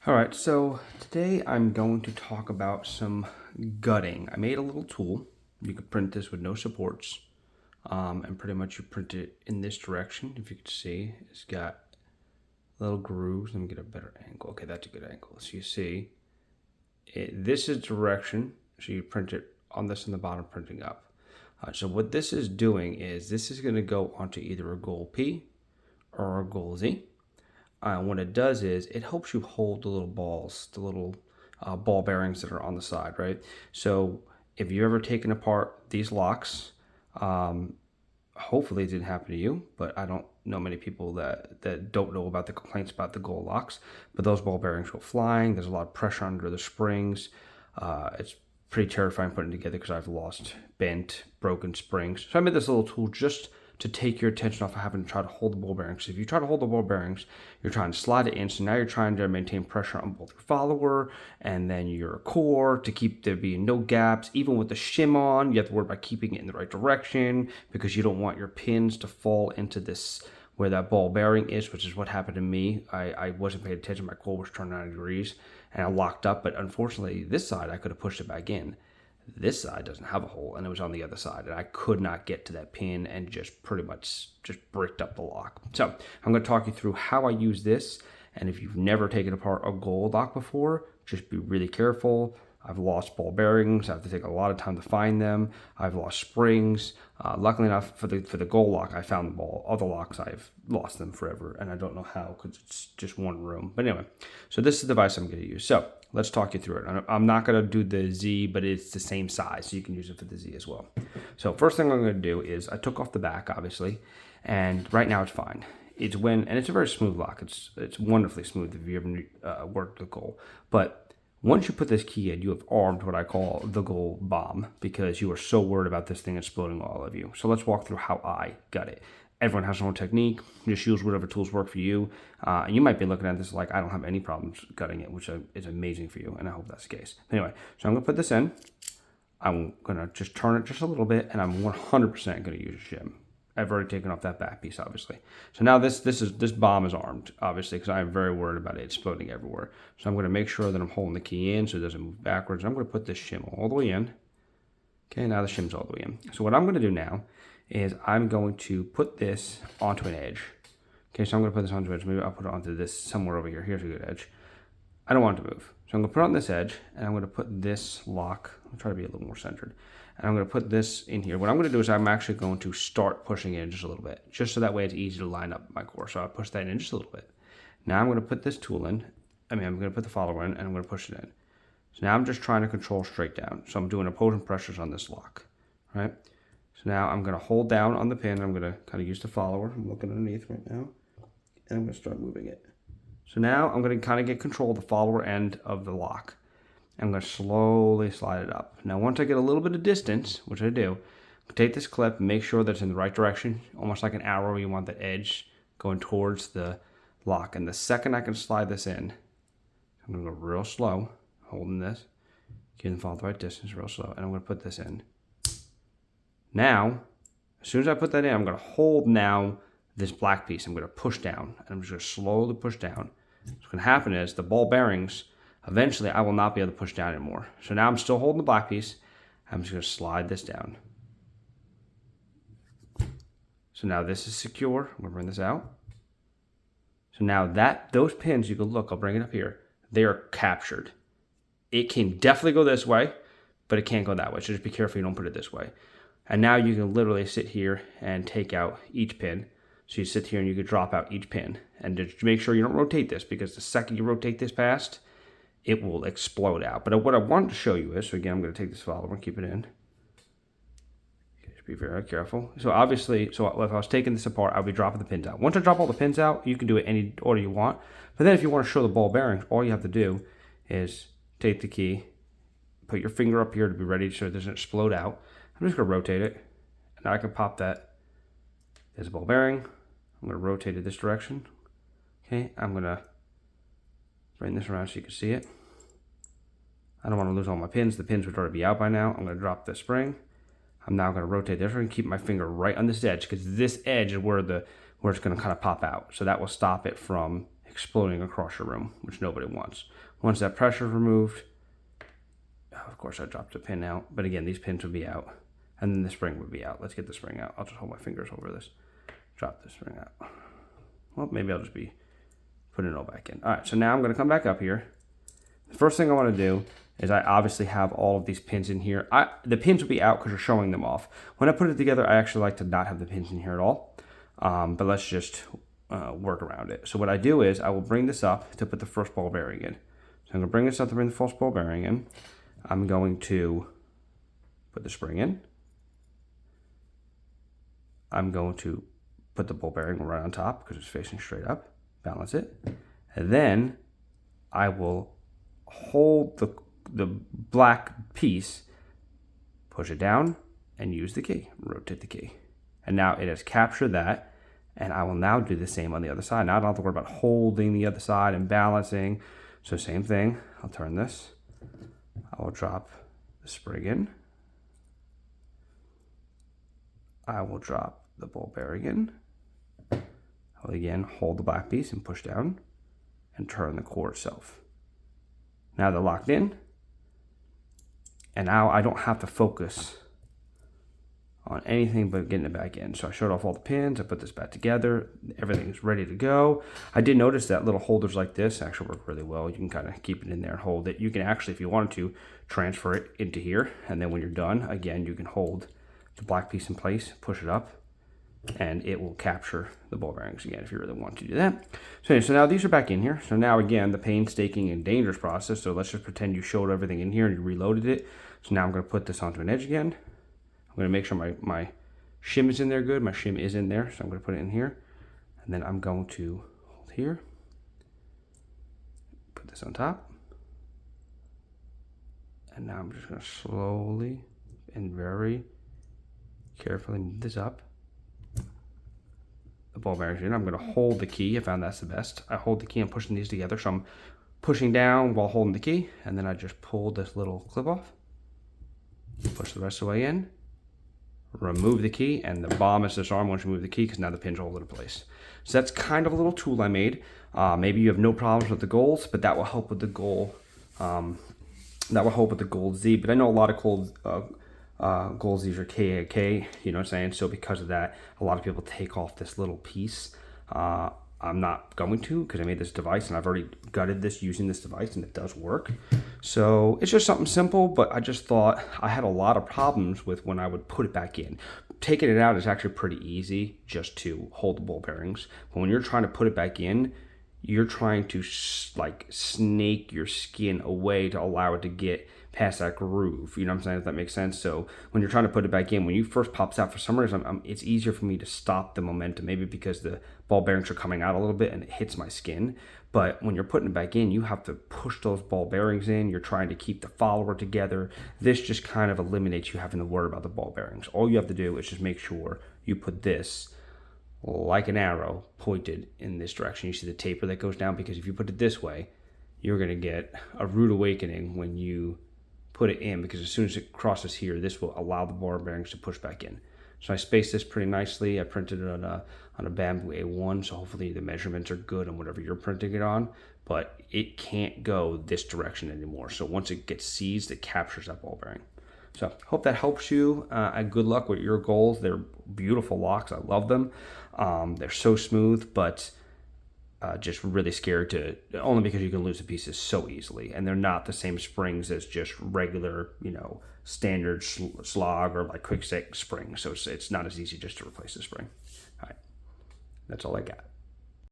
All right, so today I'm going to talk about some gutting. I made a little tool. You could print this with no supports, and pretty much you print it in this direction. If you could see, it's got little grooves. Let me get a better angle. Okay, that's a good angle. So you see, this is direction. So you print it on this in the bottom, printing up. So what this is doing is this is going to go onto either a goal P or a goal Z. What it does is it helps you hold the little balls, the little ball bearings that are on the side, right? So if you've ever taken apart these locks, hopefully it didn't happen to you, but I don't know many people that don't know about the complaints about the gold locks. But those ball bearings go flying. There's a lot of pressure under the springs. It's pretty terrifying putting it together because I've lost bent, broken springs. So I made this little tool just to take your attention off of having to try to hold the ball bearings. If you try to hold the ball bearings, you're trying to slide it in. So now you're trying to maintain pressure on both your follower and then your core to keep there being no gaps. Even with the shim on, you have to worry about keeping it in the right direction because you don't want your pins to fall into this where that ball bearing is, which is what happened to me. I wasn't paying attention. My core was turned 90 degrees and I locked up. But unfortunately, this side, I could have pushed it back in. This side doesn't have a hole and it was on the other side and I could not get to that pin and just pretty much just bricked up the lock. So I'm going to talk you through how I use this, and if you've never taken apart a gold lock before, just be really careful. I've lost ball bearings. I have to take a lot of time to find them. I've lost springs. Luckily enough for the gold lock, I found the ball. Other locks, I've lost them forever, and I don't know how because it's just one room. But anyway, so this is the device I'm going to use. So let's talk you through it. I'm not going to do the Z, but it's the same size, so you can use it for the Z as well. So first thing I'm going to do is I took off the back, obviously, and right now it's fine. It's a very smooth lock. It's wonderfully smooth if you ever worked the gold, but once you put this key in, you have armed what I call the gold bomb because you are so worried about this thing exploding all of you. So let's walk through how I got it. Everyone has their own technique. Just use whatever tools work for you. And you might be looking at this like, I don't have any problems gutting it, which is amazing for you, and I hope that's the case. Anyway, so I'm going to put this in. I'm going to just turn it just a little bit, and I'm 100% going to use a shim. I've already taken off that back piece, obviously. So now this bomb is armed, obviously, because I'm very worried about it exploding everywhere. So I'm going to make sure that I'm holding the key in so it doesn't move backwards. I'm going to put this shim all the way in. Okay, now the shim's all the way in. So what I'm going to do now is I'm going to put this onto an edge. Okay, so I'm going to put this onto an edge. Maybe I'll put it onto this somewhere over here. Here's a good edge. I don't want it to move. So I'm going to put it on this edge, and I'm going to put this lock. I'll try to be a little more centered. And I'm going to put this in here. What I'm going to do is I'm actually going to start pushing it in just a little bit, just so that way it's easy to line up my core. So I'll push that in just a little bit. Now I'm going to put this tool in. I'm going to put the follower in, and I'm going to push it in. So now I'm just trying to control straight down. So I'm doing opposing pressures on this lock, right? So now I'm going to hold down on the pin. I'm going to kind of use the follower. I'm looking underneath right now, and I'm going to start moving it. So now I'm going to kind of get control of the follower end of the lock. I'm going to slowly slide it up. Now, once I get a little bit of distance, which I do, take this clip, make sure that it's in the right direction, almost like an arrow. You want the edge going towards the lock. And the second I can slide this in, I'm going to go real slow, holding this, getting the follow the right distance, real slow, and I'm going to put this in. Now, as soon as I put that in, I'm going to hold now this black piece. I'm going to push down, and I'm just going to slowly push down. What's going to happen is the ball bearings, eventually I will not be able to push down anymore. So now I'm still holding the black piece. I'm just going to slide this down. So now this is secure. I'm going to bring this out. So now those pins, you can look, I'll bring it up here. They are captured. It can definitely go this way, but it can't go that way. So just be careful you don't put it this way. And now you can literally sit here and take out each pin. So you sit here and you can drop out each pin. And just make sure you don't rotate this, because the second you rotate this past, it will explode out. But what I wanted to show you is, so again, I'm going to take this follower and keep it in. Just be very careful. So obviously, if I was taking this apart, I'll be dropping the pins out. Once I drop all the pins out, you can do it any order you want. But then if you want to show the ball bearings, all you have to do is take the key, put your finger up here to be ready so it doesn't explode out. I'm just going to rotate it. And now I can pop that. There's a ball bearing. I'm going to rotate it this direction. Okay, I'm going to bring this around so you can see it. I don't want to lose all my pins. The pins would already be out by now. I'm going to drop the spring. I'm now going to rotate this and keep my finger right on this edge, because this edge is where it's going to kind of pop out. So that will stop it from exploding across your room, which nobody wants. Once that pressure is removed, of course I dropped a pin out, but again, these pins would be out, and then the spring would be out. Let's get the spring out. I'll just hold my fingers over this. Drop the spring out. Well, maybe I'll just be putting it all back in. All right, so now I'm gonna come back up here. The first thing I wanna do is I obviously have all of these pins in here. The pins will be out because you're showing them off. When I put it together, I actually like to not have the pins in here at all, but let's just work around it. So what I do is I will bring this up to put the first ball bearing in. So I'm gonna bring this up to bring the first ball bearing in. I'm going to put the spring in. I'm going to put the ball bearing right on top because it's facing straight up, balance it. And then I will hold the black piece, push it down, and use the key, rotate the key. And now it has captured that, and I will now do the same on the other side. Now I don't have to worry about holding the other side and balancing. So same thing, I'll turn this. I will drop the spring in. I will drop the ball bearing in. I will again hold the black piece and push down and turn the core itself. Now they're locked in. And now I don't have to focus on anything but getting it back in. So I showed off all the pins, I put this back together, everything's ready to go. I did notice that little holders like this actually work really well. You can kind of keep it in there and hold it. You can actually, if you wanted to, transfer it into here, and then when you're done, again, you can hold the black piece in place, push it up, and it will capture the ball bearings again if you really want to do that. So, anyway, so now these are back in here. So now again, the painstaking and dangerous process. So let's just pretend you showed everything in here and you reloaded it. So now I'm going to put this onto an edge again. I'm going to make sure my shim is in there good. My shim is in there, so I'm going to put it in here. And then I'm going to hold here. Put this on top. And now I'm just going to slowly and very carefully move this up. The ball bearings in. I'm going to hold the key. I found that's the best. I hold the key and pushing these together. So I'm pushing down while holding the key. And then I just pull this little clip off. Push the rest of the way in. Remove the key, and the bomb is disarmed once you move the key because now the pins are holding in place. So that's kind of a little tool I made. Maybe you have no problems with the goals, but that will help with the goal. That will help with the gold Z. But I know a lot of gold Z's are KAK, you know what I'm saying? So because of that, a lot of people take off this little piece. I'm not going to because I made this device and I've already gutted this using this device and it does work. So it's just something simple, but I just thought I had a lot of problems with when I would put it back in. Taking it out is actually pretty easy just to hold the ball bearings. But when you're trying to put it back in, you're trying to like snake your skin away to allow it to get past that groove, you know what I'm saying, if that makes sense. So when you're trying to put it back in, when you first pops out, for some reason it's easier for me to stop the momentum, maybe because the ball bearings are coming out a little bit and it hits my skin. But when you're putting it back in, you have to push those ball bearings in. You're trying to keep the follower together. This just kind of eliminates you having to worry about the ball bearings. All you have to do is just make sure you put this like an arrow pointed in this direction. You see the taper that goes down, because if you put it this way, you're going to get a rude awakening when you put it in, because as soon as it crosses here, this will allow the ball bearings to push back in. So I spaced this pretty nicely. I printed it on a bamboo A1, so hopefully the measurements are good on whatever you're printing it on, but it can't go this direction anymore. So once it gets seized, it captures that ball bearing. So hope that helps you. Good luck with your goals. They're beautiful locks. I love them. They're so smooth, but just really scared to, only because you can lose the pieces so easily, and they're not the same springs as just regular, standard slog or like quick stick springs. So it's not as easy just to replace the spring. All right, that's all I got.